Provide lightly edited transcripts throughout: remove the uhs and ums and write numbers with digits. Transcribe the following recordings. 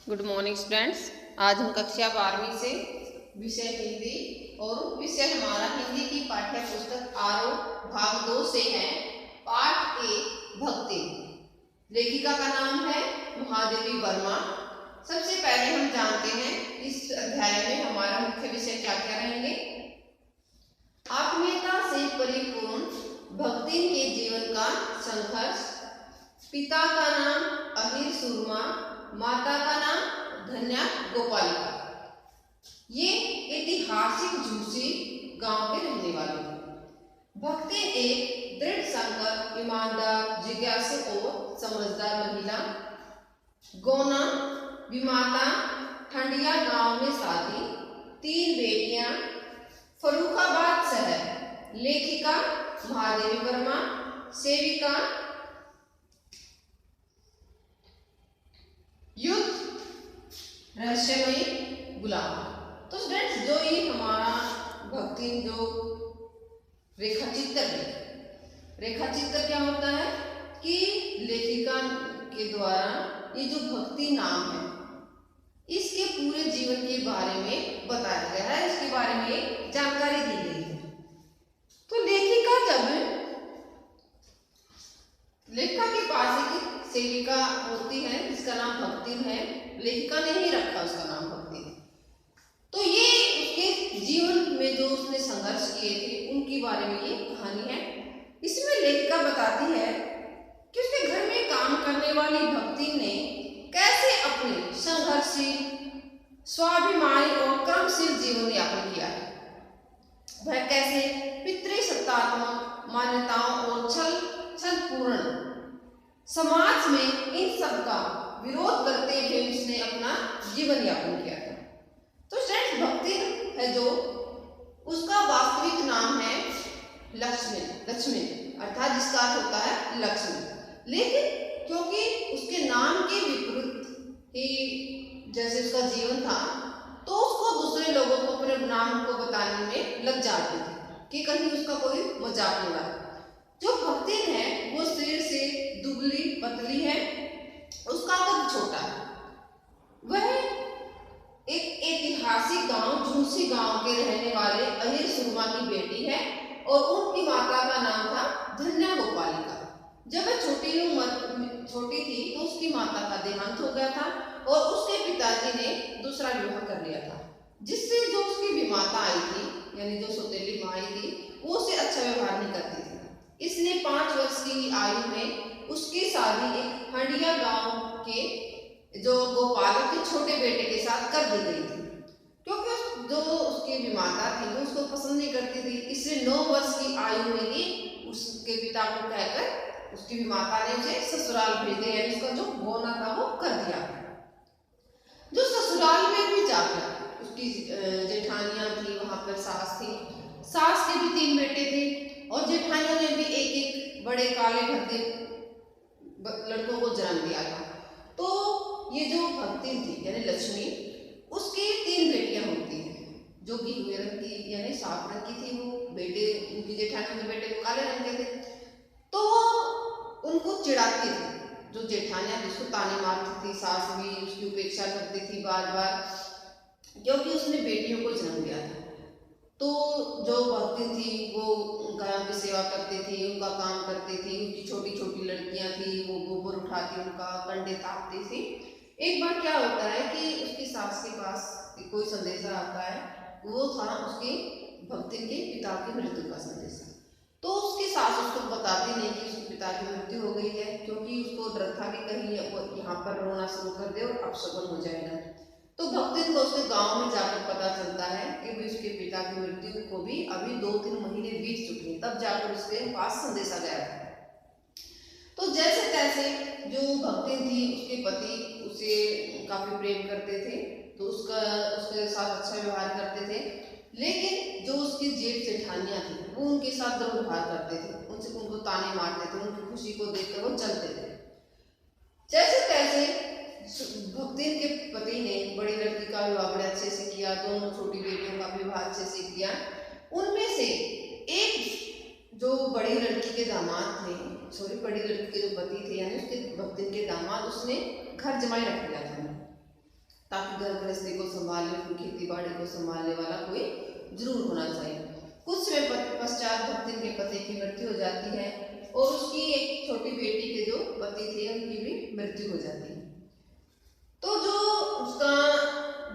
Good morning students. आज हम कक्षा 12वीं से विषय हिंदी और विषय हमारा हिंदी की पाठ्य पुस्तक आरोह भाग 2 से है। पाठ 1 भक्ति। लेखिका का नाम है महादेवी वर्मा। सबसे पहले हम जानते हैं इस अध्याय में हमारा मुख्य विषय क्या क्या रहेंगे। आत्मीयता से परिपूर्ण भक्ति के जीवन का संघर्ष। पिता का नाम अहिर सुरमा, माता का नाम धन्या गोपालिका। ये ऐतिहासिक झूसी गांव के रहने वाले हैं। भक्ति एक दृढ़ संकल्प, ईमानदार, जिज्ञासु और समझदार महिला। गोना विमाता ठंडिया गांव में शादी, 3 बेटियां। फर्रुखाबाद शहर। लेखिका महादेवी वर्मा। सेविका युद्ध रहस्यमयी गुलाम। तो स्टूडेंट्स, जो ये हमारा भक्ति जो रेखा चित्र क्या होता है कि लेखिका के द्वारा ये जो भक्ति नाम है इसके पूरे जीवन के बारे में बताया गया है, इसके बारे में जानकारी दी गई है। तो लेखिका के पास एक सेविका होती है जिसका नाम भक्ति है। लेखिका ने ही रखा उसका नाम भक्ति। तो ये उसके जीवन में जो उसने संघर्ष किए थे उनके बारे में ये कहानी है। इसमें लेखिका बताती है कि उसके घर में काम करने वाली भक्ति ने कैसे अपने संघर्षशील, स्वाभिमानी और क्रमशील जीवन यापन किया है। वह कैसे पितृसत्तात्मक मान्यताओं और छल पूर्ण समाज में इन सब का विरोध करते हुए उसने अपना जीवन यापन किया था। तो स्टूडेंट्स, भक्ति है जो उसका वास्तविक नाम है लक्ष्मी अर्थात जिसका अर्थ होता है लक्ष्मी। लेकिन क्योंकि उसके नाम के विपरीत ही जैसे उसका जीवन था तो उसको दूसरे लोगों को अपने नाम को बताने में लग जाते थे कि कहीं उसका कोई मजाक न उड़ाए। जो भक्ति है वो शरीर से दुबली पतली है, उसका कद छोटा है। वह एक ऐतिहासिक गांव झूसी गांव के रहने वाले अहिर सुरमा की बेटी है और उनकी माता का नाम था धन्या गोपालिका। जब वह छोटी थी तो उसकी माता का देहांत हो गया था और उसके पिताजी ने दूसरा विवाह कर लिया था, जिससे जो उसकी विमाता आई थी यानी जो सौतेली माँ आई थी वो उसे अच्छा व्यवहार नहीं करती थी। इसने 5 वर्ष की आयु में उसकी शादी एक हंडिया गांव के जो गोपालक के छोटे बेटे के साथ कर दी गई थी, क्योंकि जो उसकी विमाता थी वो उसको पसंद नहीं करती थी। इसलिए 9 वर्ष की आयु में ही उसके पिता को कहकर उसकी विमाता ने उसे ससुराल भेज दिया, यानी उसका जो होना था वो कर दिया। जो ससुराल में भी जाकर उसकी जेठानियां थी, वहां पर सास थी। सास के भी 3 बेटे थे और जेठानियों ने भी एक बड़े काले भद्दे लड़कों को जन्म दिया था। तो ये जो भक्ति थी यानी लक्ष्मी, उसकी 3 बेटियां होती हैं जो कि हुए रंग की यानी साफ रंग की थी। वो बेटे उनकी जेठानियों के बेटे काले रंग के थे। तो उनको चिढ़ाती थी जो जेठानियां थी, उसको ताने मारती थी। सास भी उसकी उपेक्षा करती थी बार बार, क्योंकि उसने बेटियों को जन्म दिया था। तो जो भक्ति थी वो गायों की सेवा करती थी, उनका काम करती थी। उनकी छोटी छोटी लड़कियां थी, वो गोबर उठाती, उनका कंडे तापती थी। एक बार क्या होता है कि उसकी सास के पास कोई संदेशा आता है, वो था उसकी भक्ति के पिता की मृत्यु का संदेशा। तो उसकी सास उसको बताती नहीं कि उसके पिता की मृत्यु हो गई है, क्योंकि उसको डर था कि कहीं वो यहाँ पर रोना शुरू कर दे और अपशगुन हो जाएगा। तो भक्ति को उसके गांव में जाकर पता चलता है कि भी उसके पिता की मृत्यु को भी अभी 2-3 महीने बीत चुके हैं, तब जाकर उसके पास संदेशा गया था। तो जैसे तैसे जो भक्ति थी उसके पति उसे काफी प्रेम करते थे, तो उसके साथ अच्छा व्यवहार करते थे। लेकिन जो उसकी जेठ जेठानियां थी वो उनके साथ दुर्व्यवहार करते थे, उनको ताने मारते थे, उनकी खुशी को देखकर वो चलते थे। जैसे तैसे भक्ति के पति ने बड़ी लड़की का विवाह बड़े अच्छे से किया, दोनों छोटी बेटियों का विवाह अच्छे से किया। उनमें से एक जो बड़ी लड़की के दामाद थे, बड़ी लड़की के जो पति थे यानी उसके भक्ति के दामाद, उसने घर जमाई रख लिया था। ताकि घर गृहस्थी को संभालने, खेती बाड़ी को संभालने वाला कोई जरूर होना चाहिए। कुछ समय पश्चात भक्तिन के पति की मृत्यु हो जाती है और उसकी एक छोटी बेटी के जो पति थे उनकी भी मृत्यु हो जाती है। तो जो उसका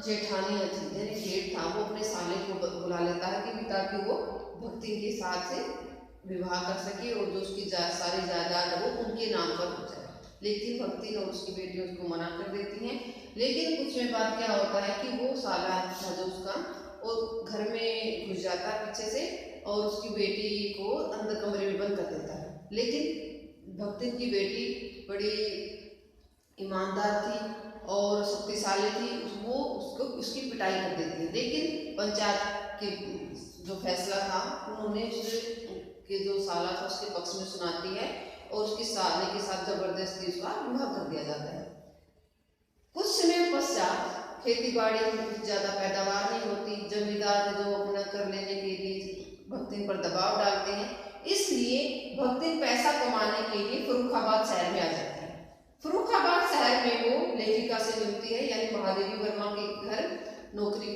जेठानी थी यानी जेठ था, वो अपने साले को बुला लेता है कि ताकि वो भक्तिन के साथ से विवाह कर सके और जो उसकी सारी जायदाद है वो उनके नाम पर हो जाए। लेकिन भक्तिन और उसकी बेटी उसको मना कर देती हैं। लेकिन कुछ में बात क्या होता है कि वो साला था जो उसका, और घर में घुस जाता है पीछे से और उसकी बेटी को अंदर कमरे में बंद कर देता है। लेकिन भक्तिन की बेटी बड़ी ईमानदार थी और शक्तिशाली थी, वो उसको उसकी पिटाई कर देती है। लेकिन पंचायत के जो फैसला था उन्होंने उसके जो साला था उसके पक्ष में सुनाती है और उसके साले के साथ जबरदस्ती उसका विवाह कर दिया जाता है। कुछ समय पश्चात खेती बाड़ी में ज्यादा पैदावार नहीं होती, जमींदार जो अपना कर लेने के लिए भक्तिन पर दबाव डालते हैं, इसलिए भक्तिन पैसा कमाने के लिए फर्रुखाबाद शहर में आ जाती है। फर्रुखाबाद शहर में वो लेखिका से मिलती है यानी महादेवी वर्मा के घर नौकरी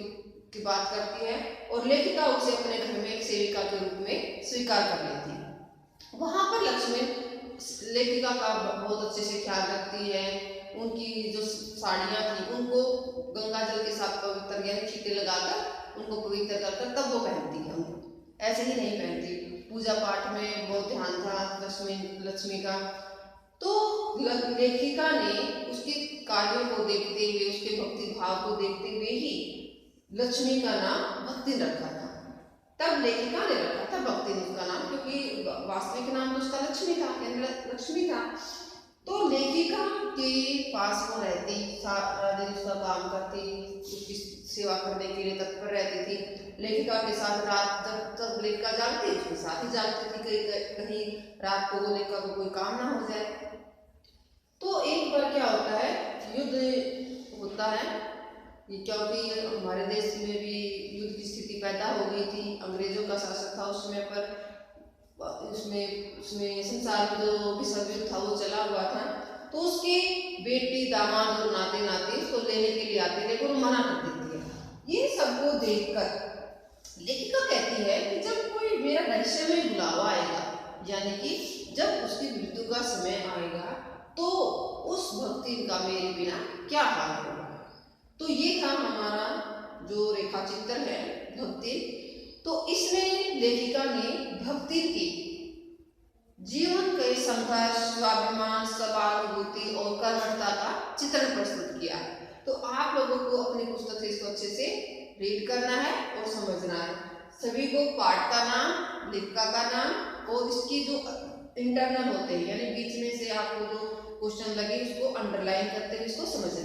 की बात करती है और लेखिका उसे अपने घर में एक सेविका के रूप में स्वीकार कर लेती है। वहां पर लक्ष्मी लेखिका का बहुत अच्छे से ख्याल रखती है। उनकी जो साड़ियाँ थी उनको गंगा जल के साथ पवित्र यानी छींटे लगाकर उनको पवित्र कर तब वो पहनती है। उनको ऐसे ही नहीं पहनती, पूजा पाठ में बहुत ध्यान था लक्ष्मी का। तो लेखिका ने उसके कार्यों को देखते हुए, उसके भक्ति भाव को देखते हुए ही लक्ष्मी का नाम भक्तिन रखा था। तब लेखिका ने रखा था भक्तिन उसका नाम, क्योंकि वास्तविक नाम तो उसका लक्ष्मी था, लक्ष्मी था। तो लेखिका के पास वो रहती, सारा दिन उसका काम करती, उसकी सेवा करने के लिए तत्पर रहती थी। लेखिका के साथ रात जब तक लेखिका जागती उसके साथ ही जागती थी, कहीं रात को वो लेखिका को कोई काम ना हो जाए। तो एक बार क्या होता है, युद्ध होता है, क्योंकि हमारे देश में भी युद्ध की स्थिति पैदा हो गई थी, अंग्रेजों का शासन था उस समय पर। उसमें संसार में जो विश्व युद्ध था वो चला हुआ था। तो उसकी बेटी दामाद और नाते नाती उसको लेने के लिए आते, लेकिन वो मना कर देती है। ये सबको देखकर लेखिका कहती है कि जब कोई मेरा रहस्य में बुलावा आएगा, यानी कि जब उसकी मृत्यु का समय आएगा तो उस भक्तिन का मेरे बिना क्या हाल होगा। तो ये था हमारा जो रेखा चित्र है भक्तिन। तो इसमें लेखिका ने भक्तिन की जीवन के संघर्ष, स्वाभिमान, सहानुभूति और कर्मठता का चित्रण प्रस्तुत किया। तो आप लोगों को अपनी पुस्तक से इसको अच्छे से रीड करना है और समझना है। सभी को पाठ का नाम, लेखिका का नाम और इसकी जो इंटरनल होते हैं यानी बीच में से आपको जो क्वेश्चन लगे उसको अंडरलाइन करते हुए इसको समझना